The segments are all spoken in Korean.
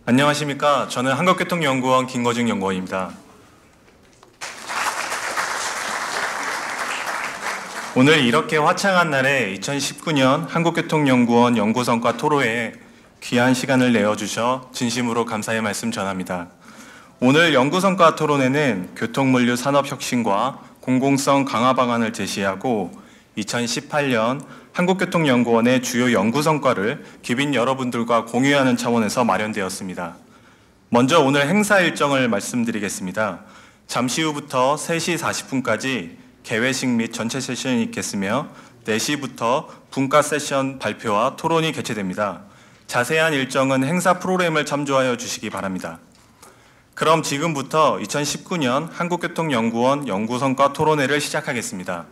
안녕하십니까. 저는 한국교통연구원 김거중 연구원입니다. 오늘 이렇게 화창한 날에 2019년 한국교통연구원 연구성과 토로에 귀한 시간을 내어주셔 진심으로 감사의 말씀 전합니다. 오늘 연구성과 토론회는 교통물류 산업혁신과 공공성 강화 방안을 제시하고 2018년 한국교통연구원의 주요 연구성과를 귀빈 여러분들과 공유하는 차원에서 마련되었습니다. 먼저 오늘 행사 일정을 말씀드리겠습니다. 잠시 후부터 3시 40분까지 개회식 및 전체 세션이 있겠으며 4시부터 분과 세션 발표와 토론이 개최됩니다. 자세한 일정은 행사 프로그램을 참조하여 주시기 바랍니다. 그럼 지금부터 2019년 한국교통연구원 연구성과 토론회를 시작하겠습니다.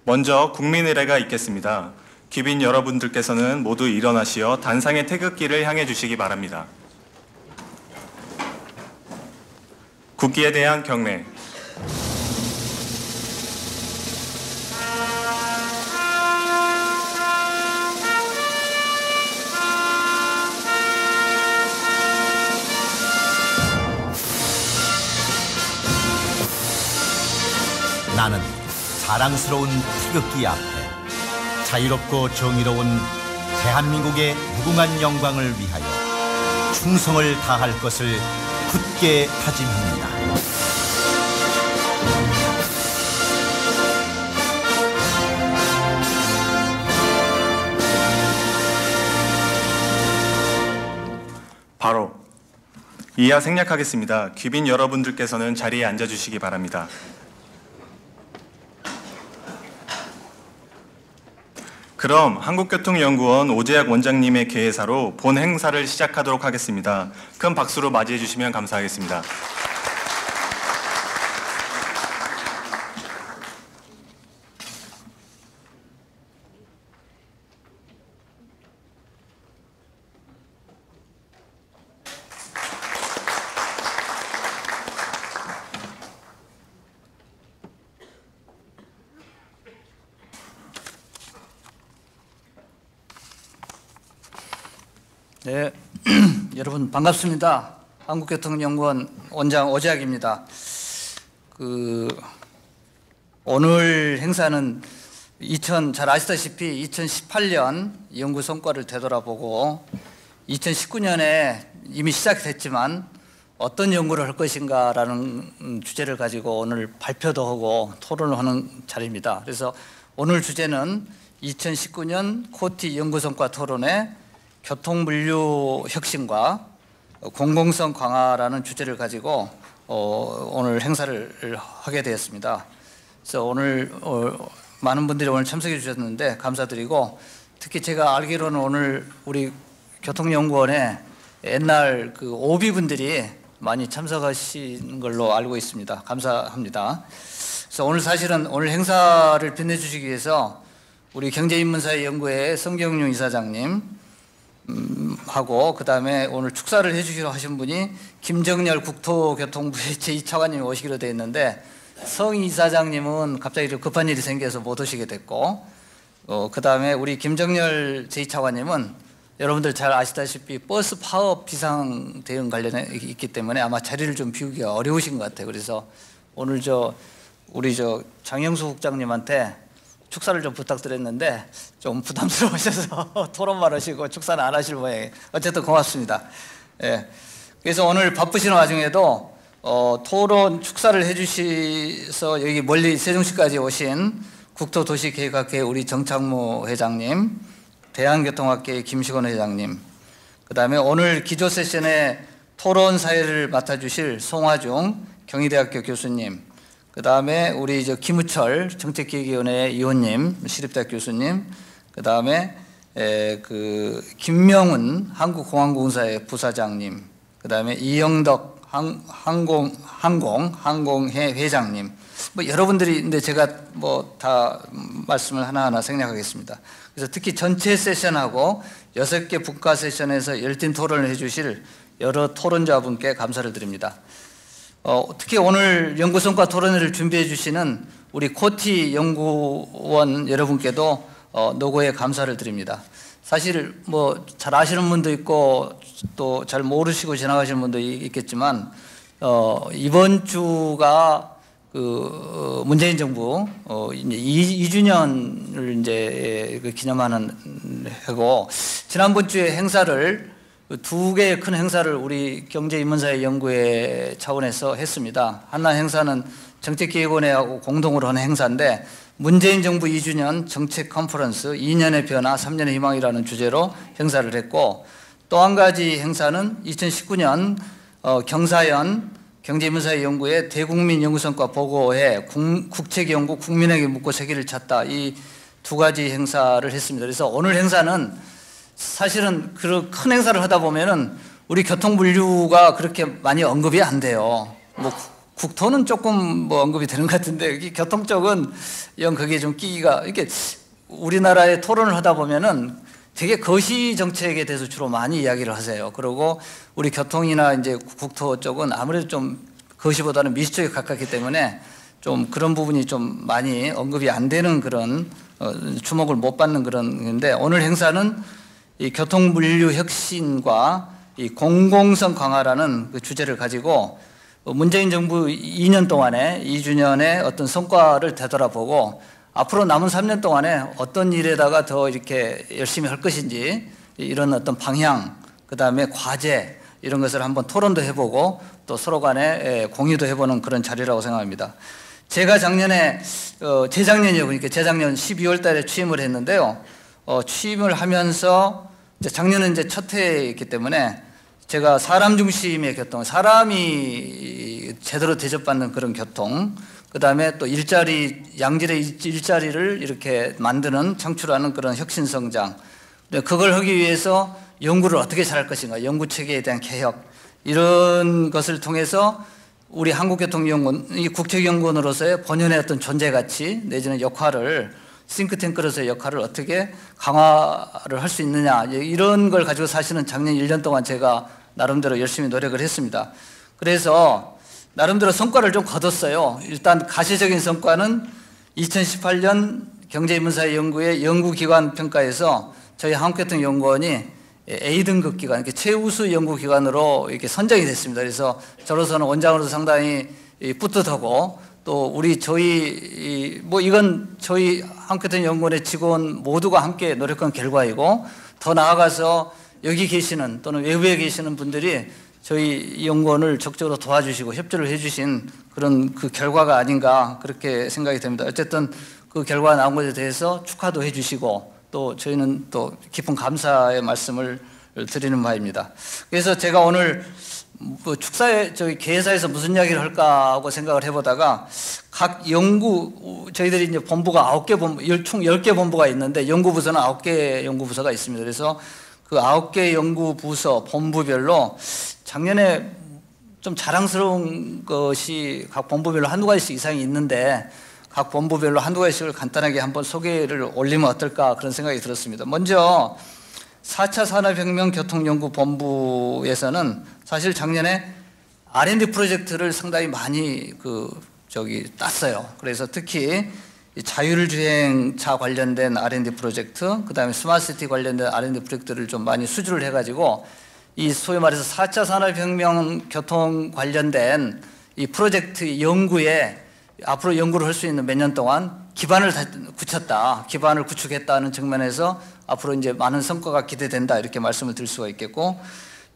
먼저 국민의례가 있겠습니다. 귀빈 여러분들께서는 모두 일어나시어 단상의 태극기를 향해 주시기 바랍니다. 국기에 대한 경례. 나는 사랑스러운 태극기 앞에 자유롭고 정의로운 대한민국의 무궁한 영광을 위하여 충성을 다할 것을 굳게 다짐합니다. 바로 이하 생략하겠습니다. 귀빈 여러분들께서는 자리에 앉아주시기 바랍니다. 그럼 한국교통연구원 오재학 원장님의 개회사로 본 행사를 시작하도록 하겠습니다. 큰 박수로 맞이해 주시면 감사하겠습니다. 네, 여러분 반갑습니다. 한국교통연구원 원장 오재학입니다. 오늘 행사는 잘 아시다시피 2018년 연구 성과를 되돌아보고 2019년에 이미 시작됐지만 어떤 연구를 할 것인가라는 주제를 가지고 오늘 발표도 하고 토론을 하는 자리입니다. 그래서 오늘 주제는 2019년 코티 연구성과 토론회 교통물류 혁신과 공공성 강화라는 주제를 가지고 오늘 행사를 하게 되었습니다. 그래서 오늘 많은 분들이 오늘 참석해 주셨는데 감사드리고, 특히 제가 알기로는 오늘 우리 교통연구원에 옛날 오비분들이 많이 참석하신 걸로 알고 있습니다. 감사합니다. 그래서 오늘 사실은 오늘 행사를 빛내주시기 위해서 우리 경제인문사회연구회 성경용 이사장님 하고, 그 다음에 오늘 축사를 해주기로 하신 분이 김정렬 국토교통부의 제2차관님이 오시기로 되어 있는데, 성 이사장님은 갑자기 급한 일이 생겨서 못 오시게 됐고, 그 다음에 우리 김정렬 제2차관님은 여러분들 잘 아시다시피 버스 파업 비상 대응 관련해 있기 때문에 아마 자리를 좀 비우기가 어려우신 것 같아요. 그래서 오늘 우리 장영수 국장님한테 축사를 좀 부탁드렸는데 좀 부담스러우셔서 토론만 하시고 축사는 안 하실 모양이에요. 어쨌든 고맙습니다. 예. 그래서 오늘 바쁘신 와중에도 토론 축사를 해주셔서 여기 멀리 세종시까지 오신 국토도시계획학회 우리 정창무 회장님, 대한교통학회 김시건 회장님, 그 다음에 오늘 기조 세션에 토론 사회를 맡아주실 송화중 경희대학교 교수님, 그 다음에 우리 김우철 정책기획위원회 위원님, 시립대학 교수님, 그 다음에 김명훈 한국공항공사의 부사장님, 그 다음에 이영덕 항공회 회장님, 여러분들이, 근데 제가 다 말씀을 하나하나 생략하겠습니다. 그래서 특히 전체 세션하고 6개 분과 세션에서 열띤 토론을 해주실 여러 토론자분께 감사를 드립니다. 특히 오늘 연구성과 토론회를 준비해 주시는 우리 코티 연구원 여러분께도 노고에 감사를 드립니다. 사실 뭐 잘 아시는 분도 있고 또 잘 모르시고 지나가시는 분도 있겠지만 이번 주가 그 문재인 정부 이제 2주년을 이제 기념하는 해고, 지난번 주에 행사를 두 개의 큰 행사를 우리 경제인문사회 연구회 차원에서 했습니다. 하나 행사는 정책기획원회하고 공동으로 하는 행사인데 문재인 정부 2주년 정책 컨퍼런스 2년의 변화 3년의 희망이라는 주제로 행사를 했고, 또 한 가지 행사는 2019년 경사연 경제인문사회 연구회 대국민 연구성과 보고회 국책연구 국민에게 묻고 세계를 찾다, 이 두 가지 행사를 했습니다. 그래서 오늘 행사는 사실은 그런 큰 행사를 하다 보면은 우리 교통물류가 그렇게 많이 언급이 안 돼요. 뭐 국토는 조금 뭐 언급이 되는 것 같은데 교통 쪽은 영 그게 좀 끼기가, 이렇게 우리나라의 토론을 하다 보면은 되게 거시 정책에 대해서 주로 많이 이야기를 하세요. 그리고 우리 교통이나 이제 국토 쪽은 아무래도 좀 거시보다는 미시 쪽에 가깝기 때문에 좀 그런 부분이 좀 많이 언급이 안 되는 그런 주목을 못 받는 그런 건데, 오늘 행사는 이 교통물류 혁신과 이 공공성 강화라는 그 주제를 가지고 문재인 정부 2년 동안에 2주년의 어떤 성과를 되돌아보고 앞으로 남은 3년 동안에 어떤 일에다가 더 이렇게 열심히 할 것인지, 이런 어떤 방향, 그 다음에 과제, 이런 것을 한번 토론도 해보고 또 서로 간에 공유도 해보는 그런 자리라고 생각합니다. 제가 작년에, 재작년이요. 그러니까 재작년 12월 달에 취임을 했는데요. 취임을 하면서 작년은 이제 첫 해였기 때문에 제가 사람 중심의 교통, 사람이 제대로 대접받는 그런 교통, 그 다음에 또 양질의 일자리를 이렇게 만드는, 창출하는 그런 혁신성장, 그걸 하기 위해서 연구를 어떻게 잘할 것인가, 연구체계에 대한 개혁, 이런 것을 통해서 우리 한국교통연구원, 이 국책연구원으로서의 본연의 어떤 존재가치 내지는 역할을, 싱크탱크로서의 역할을 어떻게 강화를 할 수 있느냐, 이런 걸 가지고 사실은 작년 1년 동안 제가 나름대로 열심히 노력을 했습니다. 그래서 나름대로 성과를 좀 거뒀어요. 일단 가시적인 성과는 2018년 경제인문사회 연구회 연구기관 평가에서 저희 한국교통연구원이 A등급 기관, 최우수 연구기관으로 이렇게 선정이 됐습니다. 그래서 저로서는 원장으로서 상당히 뿌듯하고, 또 저희 이건 저희 한국교통연구원의 직원 모두가 함께 노력한 결과이고, 더 나아가서 여기 계시는 또는 외부에 계시는 분들이 저희 연구원을 적극적으로 도와주시고 협조를 해주신 그런 그 결과가 아닌가, 그렇게 생각이 됩니다. 어쨌든 그 결과가 나온 것에 대해서 축하도 해주시고, 또 저희는 또 깊은 감사의 말씀을 드리는 바입니다. 그래서 제가 오늘 저희 개회사에서 무슨 이야기를 할까 하고 생각을 해보다가, 각 저희들이 이제 본부가 9개 총 10개 본부가 있는데 연구부서는 9개 연구부서가 있습니다. 그래서 그 9개 연구부서 본부별로 작년에 좀 자랑스러운 것이 각 본부별로 한두 가지씩 이상이 있는데, 각 본부별로 한두 가지씩을 간단하게 한번 소개를 올리면 어떨까, 그런 생각이 들었습니다. 먼저 4차 산업혁명 교통연구본부에서는 사실 작년에 R&D 프로젝트를 상당히 많이 땄어요. 그래서 특히 자율주행차 관련된 R&D 프로젝트, 그 다음에 스마트시티 관련된 R&D 프로젝트를 좀 많이 수주를 해가지고, 이 소위 말해서 4차 산업혁명 교통 관련된 이 프로젝트 연구에 앞으로 연구를 할 수 있는 몇 년 동안 기반을 구축했다는 측면에서 앞으로 이제 많은 성과가 기대된다, 이렇게 말씀을 드릴 수가 있겠고,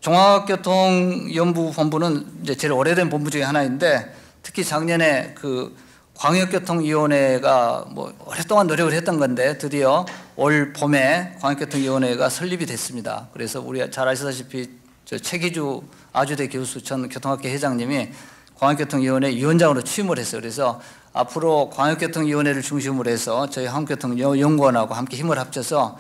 종합교통연구본부는 이제 제일 오래된 본부 중에 하나인데, 특히 작년에 그 광역교통위원회가 오랫동안 노력을 했던 건데 드디어 올 봄에 광역교통위원회가 설립이 됐습니다. 그래서 우리 잘 아시다시피 최기주 아주대 교수 전 교통학회 회장님이 광역교통위원회 위원장으로 취임을 했어요. 그래서 앞으로 광역교통위원회를 중심으로 해서 저희 한국교통연구원하고 함께 힘을 합쳐서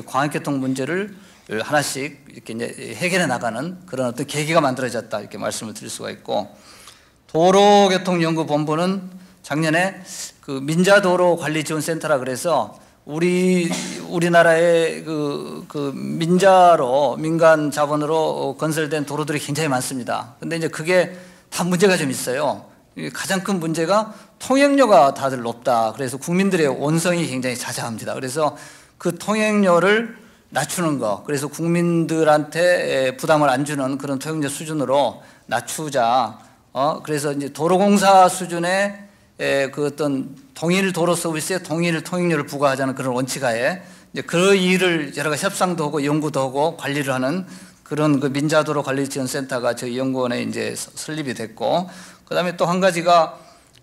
광역교통 문제를 하나씩 이렇게 이제 해결해 나가는 그런 어떤 계기가 만들어졌다, 이렇게 말씀을 드릴 수가 있고, 도로교통연구본부는 작년에 그 민자도로관리지원센터라 그래서 우리나라의 민간 자본으로 건설된 도로들이 굉장히 많습니다. 근데 이제 그게 다 문제가 좀 있어요. 가장 큰 문제가 통행료가 다들 높다. 그래서 국민들의 원성이 굉장히 자자합니다. 그래서 그 통행료를 낮추는 거. 그래서 국민들한테 부담을 안 주는 그런 토용제 수준으로 낮추자. 그래서 이제 도로공사 수준의 그 어떤 동일 도로 서비스에 동일 통행료를 부과하자는 그런 원칙하에 이제 그 일을 여러 가지 협상도 하고 연구도 하고 관리를 하는 그런 그 민자도로 관리지원센터가 저희 연구원에 이제 설립이 됐고, 그다음에 또 한 가지가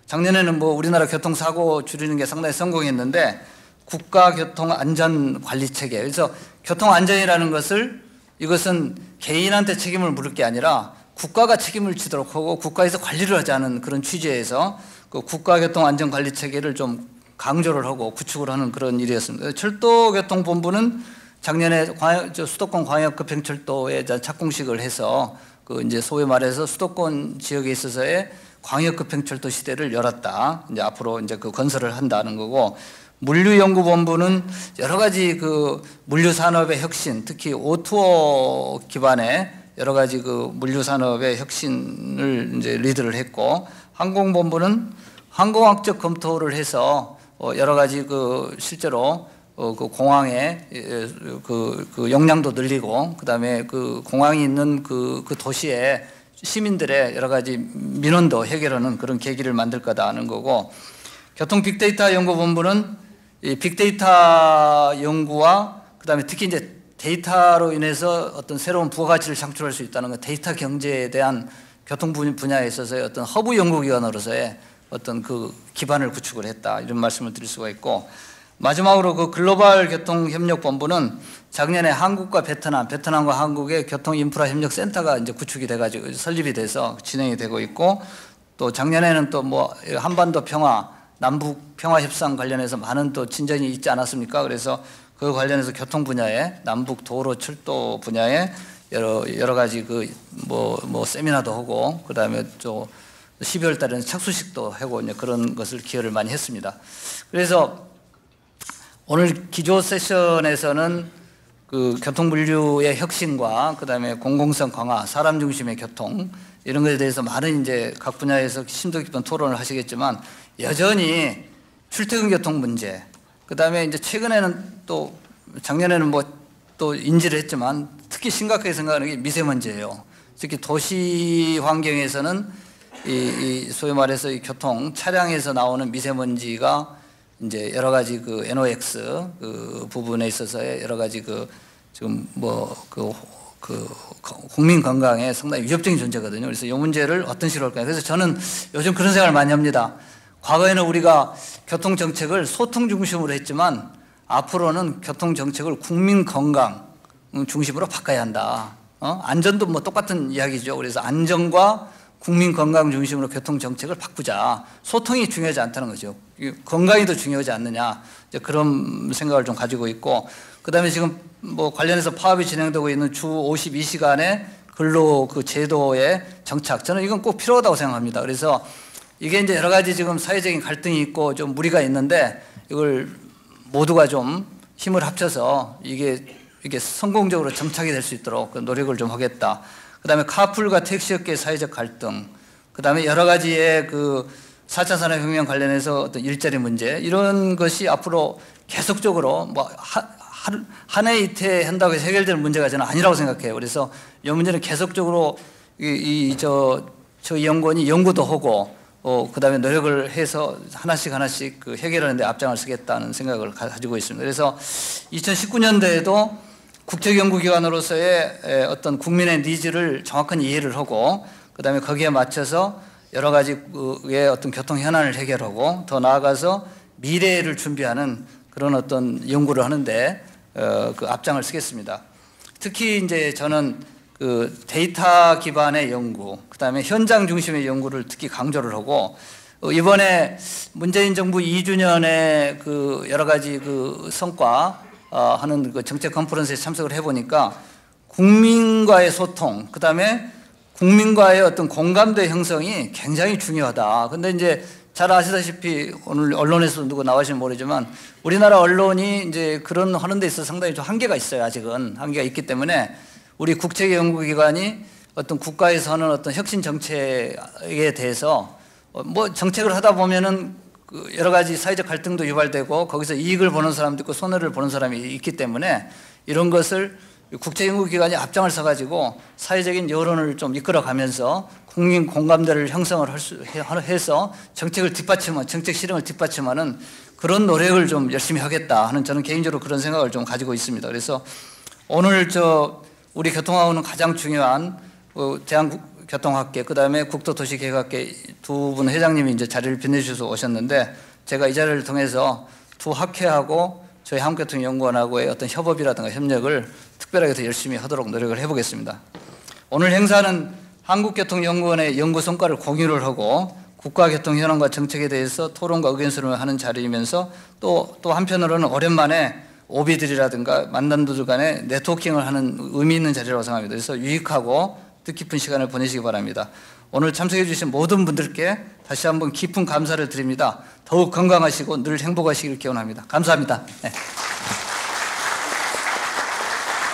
작년에는 뭐 우리나라 교통사고 줄이는 게 상당히 성공했는데 국가교통안전관리체계. 그래서 교통안전이라는 것을 이것은 개인한테 책임을 물을 게 아니라 국가가 책임을 지도록 하고 국가에서 관리를 하자는 그런 취지에서 그 국가교통안전관리체계를 좀 강조를 하고 구축을 하는 그런 일이었습니다. 철도교통본부는 작년에 수도권 광역급행철도에 착공식을 해서 그 이제 소위 말해서 수도권 지역에 있어서의 광역급행철도 시대를 열었다. 이제 앞으로 이제 그 건설을 한다는 거고, 물류연구본부는 여러 가지 그 물류산업의 혁신, 특히 오토 기반의 여러 가지 그 물류산업의 혁신을 이제 리드를 했고, 항공본부는 항공학적 검토를 해서 여러 가지 그 실제로 그 공항의 그 용량도 늘리고, 그다음에 그 공항이 있는 그 도시에 시민들의 여러 가지 민원도 해결하는 그런 계기를 만들 거다는 거고, 교통 빅데이터 연구본부는 이 빅데이터 연구와 그다음에 특히 이제 데이터로 인해서 어떤 새로운 부가가치를 창출할 수 있다는 것, 데이터 경제에 대한 교통 분야에 있어서의 어떤 허브 연구기관으로서의 어떤 그 기반을 구축을 했다, 이런 말씀을 드릴 수가 있고, 마지막으로 그 글로벌 교통협력본부는 작년에 한국과 베트남과 한국의 교통인프라협력센터가 이제 구축이 돼가지고 설립이 돼서 진행이 되고 있고, 또 작년에는 또 뭐 한반도 평화, 남북 평화 협상 관련해서 많은 또 진전이 있지 않았습니까? 그래서 그 관련해서 교통 분야에 남북 도로 철도 분야에 여러 가지 그 뭐 세미나도 하고, 그다음에 또 12월 달에는 착수식도 하고 이제 그런 것을 기여를 많이 했습니다. 그래서 오늘 기조 세션에서는 그 교통 물류의 혁신과 그다음에 공공성 강화, 사람 중심의 교통, 이런 것에 대해서 많은 이제 각 분야에서 심도 깊은 토론을 하시겠지만, 여전히 출퇴근 교통 문제, 그다음에 이제 최근에는 또 작년에는 뭐 또 인지를 했지만 특히 심각하게 생각하는 게 미세먼지예요. 특히 도시 환경에서는 이 소위 말해서 이 교통 차량에서 나오는 미세먼지가 이제 여러 가지 그 NOx 그 부분에 있어서의 여러 가지 그 지금 뭐 그 국민 건강에 상당히 위협적인 존재거든요. 그래서 이 문제를 어떤 식으로 할까요? 그래서 저는 요즘 그런 생각을 많이 합니다. 과거에는 우리가 교통 정책을 소통 중심으로 했지만 앞으로는 교통 정책을 국민 건강 중심으로 바꿔야 한다. 안전도 뭐 똑같은 이야기죠. 그래서 안전과 국민 건강 중심으로 교통 정책을 바꾸자. 소통이 중요하지 않다는 거죠. 건강이 더 중요하지 않느냐. 이제 그런 생각을 좀 가지고 있고, 그다음에 지금 뭐 관련해서 파업이 진행되고 있는 주 52시간의 근로 그 제도의 정착, 저는 이건 꼭 필요하다고 생각합니다. 그래서 이게 이제 여러 가지 지금 사회적인 갈등이 있고 좀 무리가 있는데, 이걸 모두가 좀 힘을 합쳐서 이게 성공적으로 정착이 될 수 있도록 그 노력을 좀 하겠다. 그다음에 카풀과 택시업계의 사회적 갈등, 그다음에 여러 가지의 그 4차 산업혁명 관련해서 어떤 일자리 문제, 이런 것이 앞으로 계속적으로 뭐 한 해 이태 한다고 해서 해결될 문제가 저는 아니라고 생각해요. 그래서 이 문제는 계속적으로 저희 연구원이 연구도 하고 그다음에 노력을 해서 하나씩 그 해결하는 데 앞장을 쓰겠다는 생각을 가지고 있습니다. 그래서 2019년도에도 국책연구기관으로서의 어떤 국민의 니즈를 정확한 이해를 하고, 그다음에 거기에 맞춰서 여러 가지의 어떤 교통 현안을 해결하고, 더 나아가서 미래를 준비하는 그런 어떤 연구를 하는데 그 앞장을 쓰겠습니다. 특히 이제 저는 그 데이터 기반의 연구, 그다음에 현장 중심의 연구를 특히 강조를 하고, 이번에 문재인 정부 2주년의 그 여러 가지 그 성과 하는 그 정책 컨퍼런스에 참석을 해보니까 국민과의 소통, 그다음에 국민과의 어떤 공감대 형성이 굉장히 중요하다. 근데 이제 잘 아시다시피 오늘 언론에서 누구 나와시면 모르지만 우리나라 언론이 이제 그런 하는 데 있어서 상당히 좀 한계가 있어요. 아직은 한계가 있기 때문에 우리 국책연구기관이 어떤 국가에서 하는 어떤 혁신 정책에 대해서 뭐 정책을 하다 보면은 그 여러 가지 사회적 갈등도 유발되고 거기서 이익을 보는 사람도 있고 손해를 보는 사람이 있기 때문에 이런 것을 국제연구기관이 앞장을 서가지고 사회적인 여론을 좀 이끌어가면서 국민 공감대를 형성을 해서 정책을 정책 실행을 뒷받침하는 그런 노력을 좀 열심히 하겠다 하는 저는 개인적으로 그런 생각을 좀 가지고 있습니다. 그래서 오늘 우리 교통하고는 가장 중요한 대한교통학회 그다음에 국토도시계획학회 두 분 회장님이 이제 자리를 빛내주셔서 오셨는데 제가 이 자리를 통해서 두 학회하고 저희 한국교통연구원하고의 어떤 협업이라든가 협력을 특별하게 더 열심히 하도록 노력을 해보겠습니다. 오늘 행사는 한국교통연구원의 연구 성과를 공유를 하고 국가교통 현황과 정책에 대해서 토론과 의견 수렴을 하는 자리이면서 또 한편으로는 오랜만에 오비들이라든가 만남들 간에 네트워킹을 하는 의미 있는 자리라고 생각합니다. 그래서 유익하고 뜻깊은 시간을 보내시기 바랍니다. 오늘 참석해 주신 모든 분들께 다시 한번 깊은 감사를 드립니다. 더욱 건강하시고 늘 행복하시길 기원합니다. 감사합니다. 네.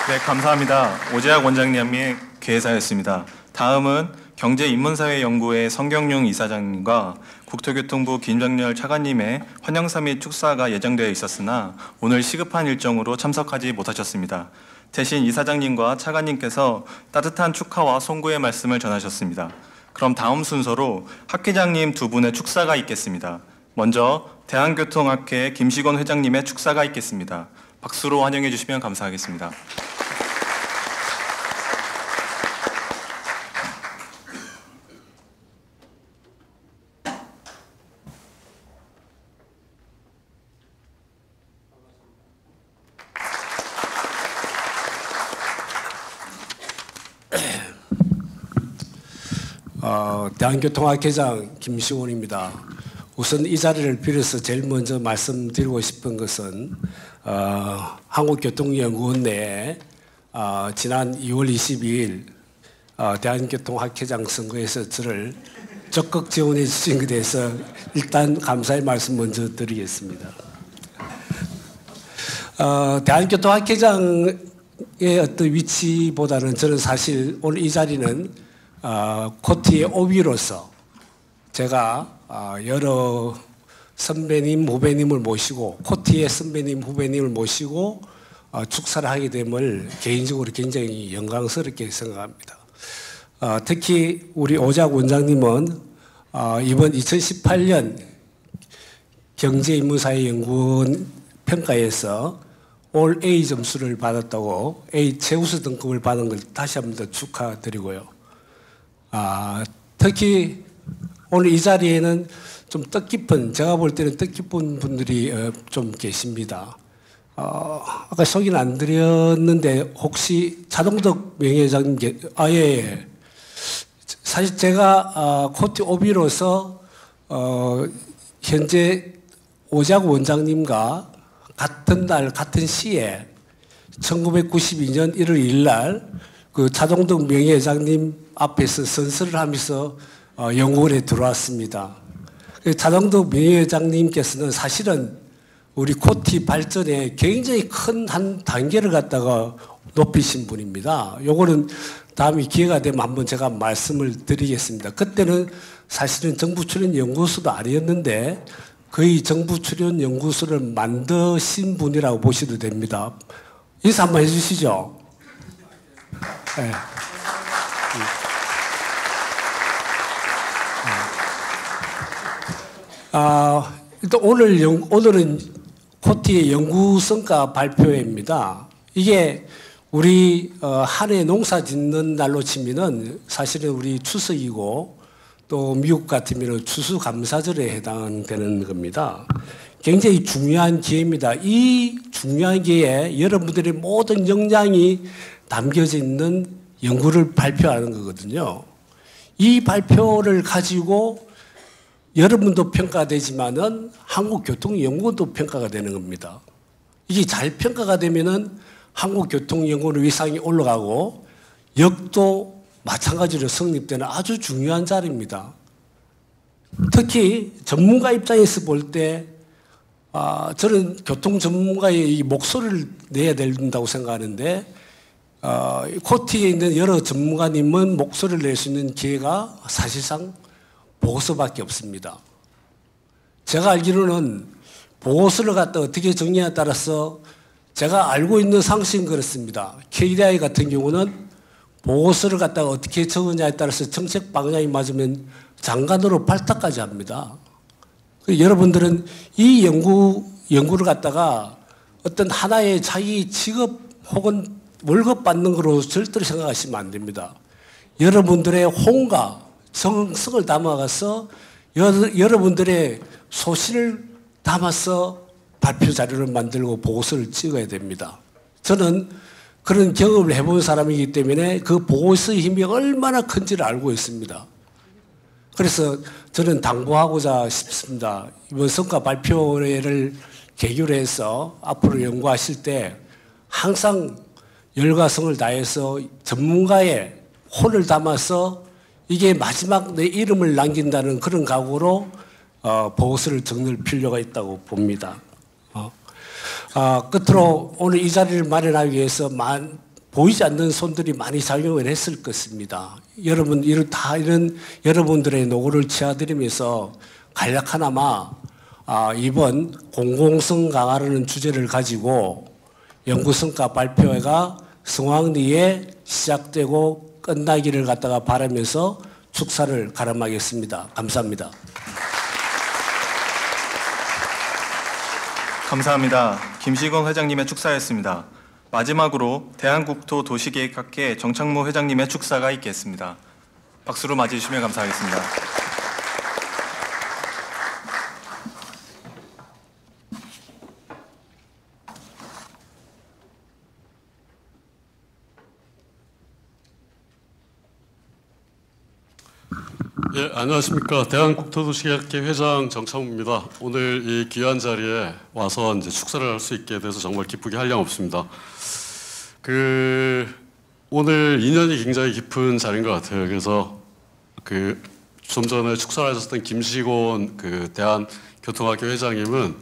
네, 감사합니다. 오재학 원장님의 개사였습니다. 다음은 경제인문사회연구회 성경용 이사장님과 국토교통부 김정렬 차관님의 환영사 및 축사가 예정되어 있었으나 오늘 시급한 일정으로 참석하지 못하셨습니다. 대신 이사장님과 차관님께서 따뜻한 축하와 송구의 말씀을 전하셨습니다. 그럼 다음 순서로 학회장님 두 분의 축사가 있겠습니다. 먼저 대한교통학회 김시곤 회장님의 축사가 있겠습니다. 박수로 환영해 주시면 감사하겠습니다. 대한교통학회장 김시곤입니다. 우선 이 자리를 빌어서 제일 먼저 말씀드리고 싶은 것은 한국교통연구원 내에 지난 2월 22일 대한교통학회장 선거에서 저를 적극 지원해 주신 것에 대해서 일단 감사의 말씀 먼저 드리겠습니다. 대한교통학회장의 어떤 위치보다는 저는 사실 오늘 이 자리는 코티의 오비로서 제가 여러 선배님, 후배님을 모시고 코티의 선배님, 후배님을 모시고 축사를 하게 됨을 개인적으로 굉장히 영광스럽게 생각합니다. 특히 우리 오작 원장님은 이번 2018년 경제인문사회연구원 평가에서 올 A 점수를 받았다고 A 최우수 등급을 받은 걸 다시 한 번 더 축하드리고요. 특히 오늘 이 자리에는 좀 뜻깊은, 제가 볼 때는 뜻깊은 분들이 좀 계십니다. 아까 소개는 안 드렸는데 혹시 차동덕 명예회장님, 예. 사실 제가 코티 오비로서 현재 오작 원장님과 같은 날 같은 시에 1992년 1월 1일 날 그 차동덕 명예회장님 앞에서 선서를 하면서 연구원에 들어왔습니다. 차동덕 명예회장님께서는 사실은 우리 코티 발전에 굉장히 큰 한 단계를 갖다가 높이신 분입니다. 요거는 다음에 기회가 되면 한번 제가 말씀을 드리겠습니다. 그때는 사실은 정부 출연 연구소도 아니었는데 거의 정부 출연 연구소를 만드신 분이라고 보셔도 됩니다. 인사 한번 해주시죠. 네. 일단 오늘은 코티의 연구성과 발표회입니다. 이게 우리 한 해 농사 짓는 날로 치면은 사실은 우리 추석이고 또 미국 같으면 추수감사절에 해당되는 겁니다. 굉장히 중요한 기회입니다. 이 중요한 기회에 여러분들의 모든 역량이 담겨져 있는 연구를 발표하는 거거든요. 이 발표를 가지고 여러분도 평가되지만은 한국교통연구원도 평가가 되는 겁니다. 이게 잘 평가가 되면은 한국교통연구원의 위상이 올라가고 역도 마찬가지로 성립되는 아주 중요한 자리입니다. 특히 전문가 입장에서 볼 때 저는 교통 전문가의 이 목소리를 내야 된다고 생각하는데 코티에 있는 여러 전문가님은 목소리를 낼 수 있는 기회가 사실상 보고서밖에 없습니다. 제가 알기로는 보고서를 갖다 어떻게 정리에 따라서 제가 알고 있는 상식은 그렇습니다. KDI 같은 경우는 보고서를 갖다가 어떻게 적느냐에 따라서 정책 방향이 맞으면 장관으로 발탁까지 합니다. 여러분들은 이 연구를 갖다가 어떤 하나의 자기 직업 혹은 월급 받는 거로 절대로 생각하시면 안 됩니다. 여러분들의 홍과 정성을 담아가서 여러분들의 소신을 담아서 발표 자료를 만들고 보고서를 찍어야 됩니다. 저는 그런 경험을 해본 사람이기 때문에 그 보고서의 힘이 얼마나 큰지를 알고 있습니다. 그래서 저는 당부하고자 싶습니다. 이번 성과 발표회를 계기로 해서 앞으로 연구하실 때 항상 열과성을 다해서 전문가의 혼을 담아서 이게 마지막 내 이름을 남긴다는 그런 각오로 보고서를 적을 필요가 있다고 봅니다. 끝으로 오늘 이 자리를 마련하기 위해서 보이지 않는 손들이 많이 작용을 했을 것입니다. 이런 여러분들의 노고를 치아드리면서 간략하나마 이번 공공성 강화라는 주제를 가지고 연구성과 발표회가 성황리에 시작되고 끝나기를 갖다가 바라면서 축사를 가름하겠습니다. 감사합니다. 감사합니다. 김시건 회장님의 축사였습니다. 마지막으로 대한국토도시계획학회 정창무 회장님의 축사가 있겠습니다. 박수로 맞이해 주시면 감사하겠습니다. 예, 안녕하십니까. 대한국토도시계획학회 회장 정창무입니다. 오늘 이 귀한 자리에 와서 이제 축사를 할 수 있게 돼서 정말 기쁘게 한량없습니다. 오늘 인연이 굉장히 깊은 자리인 것 같아요. 그래서 좀 전에 축사를 하셨던 김시곤 대한교통학회 회장님은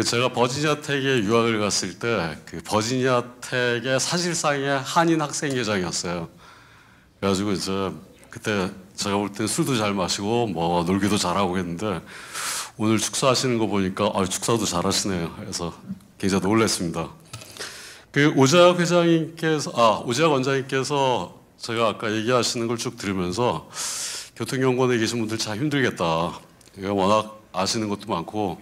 제가 버지니아 텍에 유학을 갔을 때 버지니아 텍의 사실상의 한인 학생회장이었어요. 그래가지고 이제 그때 제가 볼 땐 술도 잘 마시고 뭐 놀기도 잘하고 했는데 오늘 축사하시는 거 보니까 축사도 잘하시네요. 그래서 굉장히 놀랐습니다. 오재학 원장님께서 제가 아까 얘기하시는 걸 쭉 들으면서 교통연구원에 계신 분들 참 힘들겠다. 워낙 아시는 것도 많고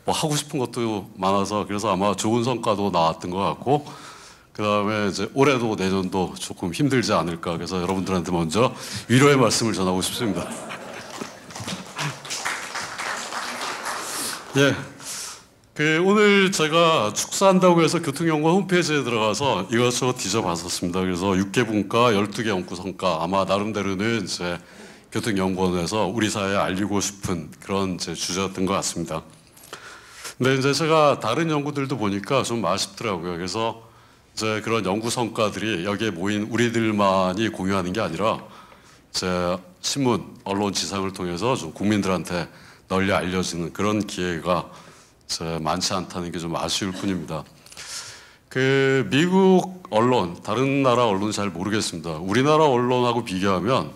뭐 하고 싶은 것도 많아서 그래서 아마 좋은 성과도 나왔던 것 같고 그 다음에 이제 올해도 내년도 조금 힘들지 않을까. 그래서 여러분들한테 먼저 위로의 말씀을 전하고 싶습니다. 예. 오늘 제가 축사한다고 해서 교통연구원 홈페이지에 들어가서 이것저것 뒤져봤었습니다. 그래서 6개 분과 12개 연구 성과 아마 나름대로는 이제 교통연구원에서 우리 사회에 알리고 싶은 그런 제 주제였던 것 같습니다. 근데 이제 제가 다른 연구들도 보니까 좀 아쉽더라고요. 그래서 이제 그런 연구 성과들이 여기에 모인 우리들만이 공유하는 게 아니라 제 신문, 언론 지상을 통해서 좀 국민들한테 널리 알려지는 그런 기회가 많지 않다는 게 좀 아쉬울 뿐입니다. 미국 언론, 다른 나라 언론은 잘 모르겠습니다. 우리나라 언론하고 비교하면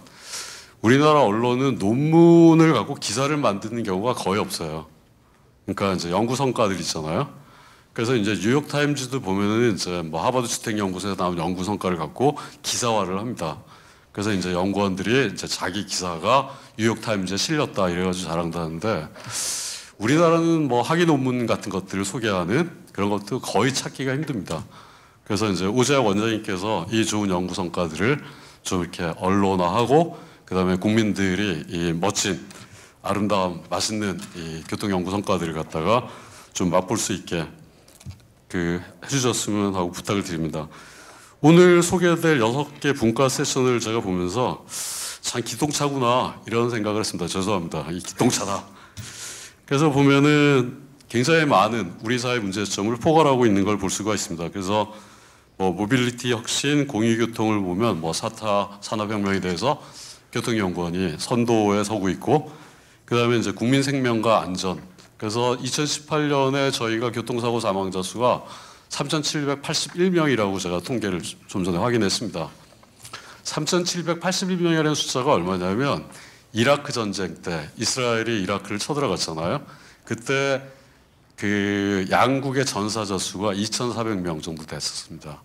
우리나라 언론은 논문을 갖고 기사를 만드는 경우가 거의 없어요. 그러니까 이제 연구 성과들 있잖아요. 그래서 이제 뉴욕타임즈도 보면은 이제 뭐 하버드 주택연구소에서 나온 연구 성과를 갖고 기사화를 합니다. 그래서 이제 연구원들이 이제 자기 기사가 뉴욕타임즈에 실렸다 이래가지고 자랑하는데 우리나라는 뭐 학위 논문 같은 것들을 소개하는 그런 것도 거의 찾기가 힘듭니다. 그래서 이제 오재학 원장님께서 이 좋은 연구 성과들을 좀 이렇게 언론화하고 그다음에 국민들이 이 멋진 아름다운 맛있는 이 교통 연구 성과들을 갖다가 좀 맛볼 수 있게 해주셨으면 하고 부탁을 드립니다. 오늘 소개될 6개 분과 세션을 제가 보면서 참 기똥차구나 이런 생각을 했습니다. 죄송합니다. 이 기똥차다. 그래서 보면은 굉장히 많은 우리 사회 문제점을 포괄하고 있는 걸 볼 수가 있습니다. 그래서 뭐 모빌리티 혁신, 공유교통을 보면 뭐 4차 산업혁명에 대해서 교통연구원이 선도에 서고 있고 그 다음에 이제 국민 생명과 안전. 그래서 2018년에 저희가 교통사고 사망자 수가 3,781명이라고 제가 통계를 좀 전에 확인했습니다. 3,781명이라는 숫자가 얼마냐면 이라크 전쟁 때 이스라엘이 이라크를 쳐들어갔잖아요. 그때 그 양국의 전사 젖수가 2,400명 정도 됐었습니다.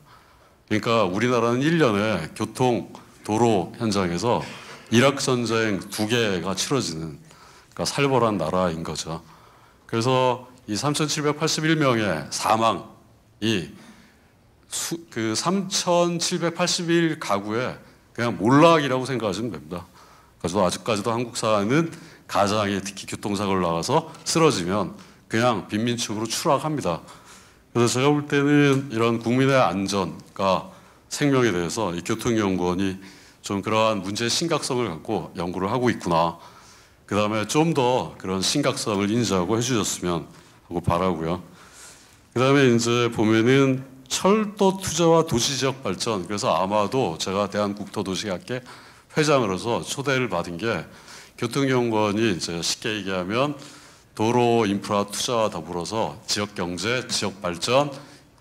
그러니까 우리나라는 1년에 교통, 도로 현장에서 이라크 전쟁 2개가 치러지는, 그러니까 살벌한 나라인 거죠. 그래서 이 3,781명의 사망이 그 3,781 가구의 그냥 몰락이라고 생각하시면 됩니다. 그래서 아직까지도 한국 사회는 가장이 특히 교통사고를 나가서 쓰러지면 그냥 빈민층으로 추락합니다. 그래서 제가 볼 때는 이런 국민의 안전과 생명에 대해서 이 교통연구원이 좀 그러한 문제의 심각성을 갖고 연구를 하고 있구나. 그 다음에 좀 더 그런 심각성을 인지하고 해주셨으면 하고 바라고요. 그 다음에 이제 보면은 철도 투자와 도시지역 발전, 그래서 아마도 제가 대한국토도시학회 회장으로서 초대를 받은 게 교통연구원이 이제 쉽게 얘기하면 도로 인프라 투자와 더불어서 지역 경제, 지역 발전,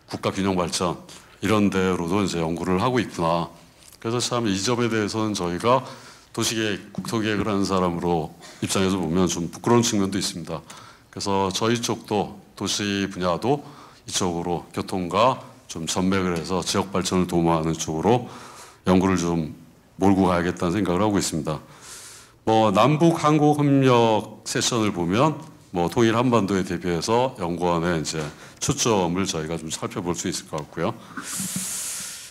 국가 균형 발전 이런 데로도 이제 연구를 하고 있구나. 그래서 참 이 점에 대해서는 저희가 도시계획, 국토계획을 하는 사람으로 입장에서 보면 좀 부끄러운 측면도 있습니다. 그래서 저희 쪽도 도시 분야도 이쪽으로 교통과 좀 전맥을 해서 지역 발전을 도모하는 쪽으로 연구를 좀 몰고 가야겠다는 생각을 하고 있습니다. 뭐 남북 한국 협력 세션을 보면 뭐 통일 한반도에 대비해서 연구원의 이제 초점을 저희가 좀 살펴볼 수 있을 것 같고요.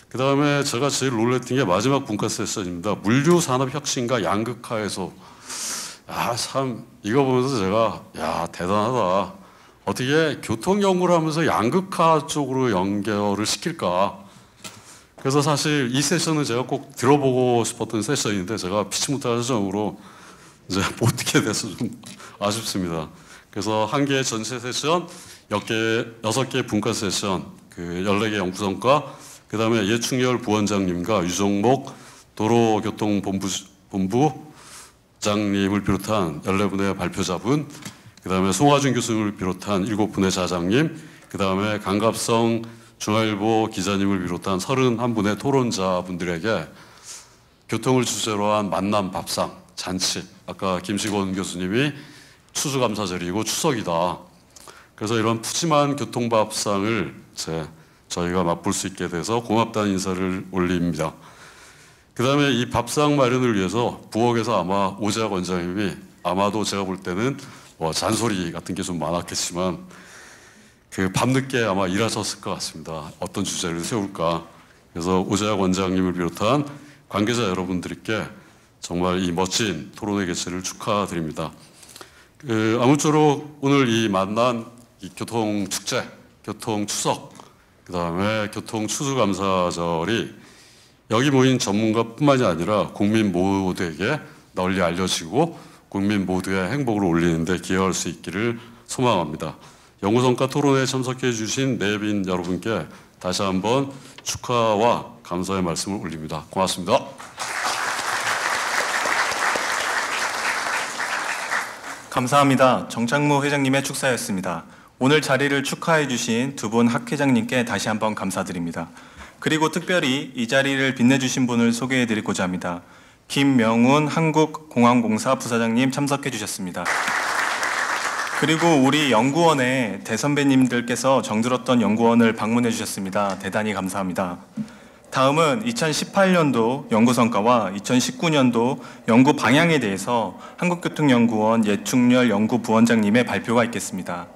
그 다음에 제가 제일 놀랬던 게 마지막 분과 세션입니다. 물류 산업 혁신과 양극화에서 참 이거 보면서 제가 대단하다. 어떻게 교통 연구를 하면서 양극화 쪽으로 연결을 시킬까? 그래서 사실 이 세션은 제가 꼭 들어보고 싶었던 세션인데 제가 피치 못할 사정으로 이제 못 듣게 돼서 좀 아쉽습니다. 그래서 한 개의 전체 세션, 6개 분과 세션, 그 14개 연구성과, 그 다음에 예충렬 부원장님과 유정목 도로교통본부장님을 비롯한 14분의 발표자분, 그 다음에 송하준 교수님을 비롯한 7분의 자장님, 그 다음에 강갑성 중앙일보 기자님을 비롯한 31분의 토론자분들에게 교통을 주제로 한 만남 밥상, 잔치, 아까 김시곤 교수님이 추수감사절이고 추석이다. 그래서 이런 푸짐한 교통밥상을 저희가 맛볼 수 있게 돼서 고맙다는 인사를 올립니다. 그 다음에 이 밥상 마련을 위해서 부엌에서 아마 오재학 원장님이 아마도 제가 볼 때는 잔소리 같은 게 좀 많았겠지만 그 밤늦게 아마 일하셨을 것 같습니다. 어떤 주제를 세울까. 그래서 오재학 원장님을 비롯한 관계자 여러분들께 정말 이 멋진 토론회 개최를 축하드립니다. 아무쪼록 오늘 이 만난 이 교통축제, 교통추석, 그 다음에 교통추수감사절이 여기 모인 전문가뿐만이 아니라 국민 모두에게 널리 알려지고 국민 모두의 행복을 올리는 데 기여할 수 있기를 소망합니다. 연구성과 토론회에 참석해 주신 내빈 여러분께 다시 한번 축하와 감사의 말씀을 올립니다. 고맙습니다. 감사합니다. 정창무 회장님의 축사였습니다. 오늘 자리를 축하해 주신 두 분 학회장님께 다시 한번 감사드립니다. 그리고 특별히 이 자리를 빛내주신 분을 소개해 드리고자 합니다. 김명훈 한국공항공사 부사장님 참석해 주셨습니다. 그리고 우리 연구원의 대선배님들께서 정들었던 연구원을 방문해 주셨습니다. 대단히 감사합니다. 다음은 2018년도 연구 성과와 2019년도 연구 방향에 대해서 한국교통연구원 예충렬 연구부원장님의 발표가 있겠습니다.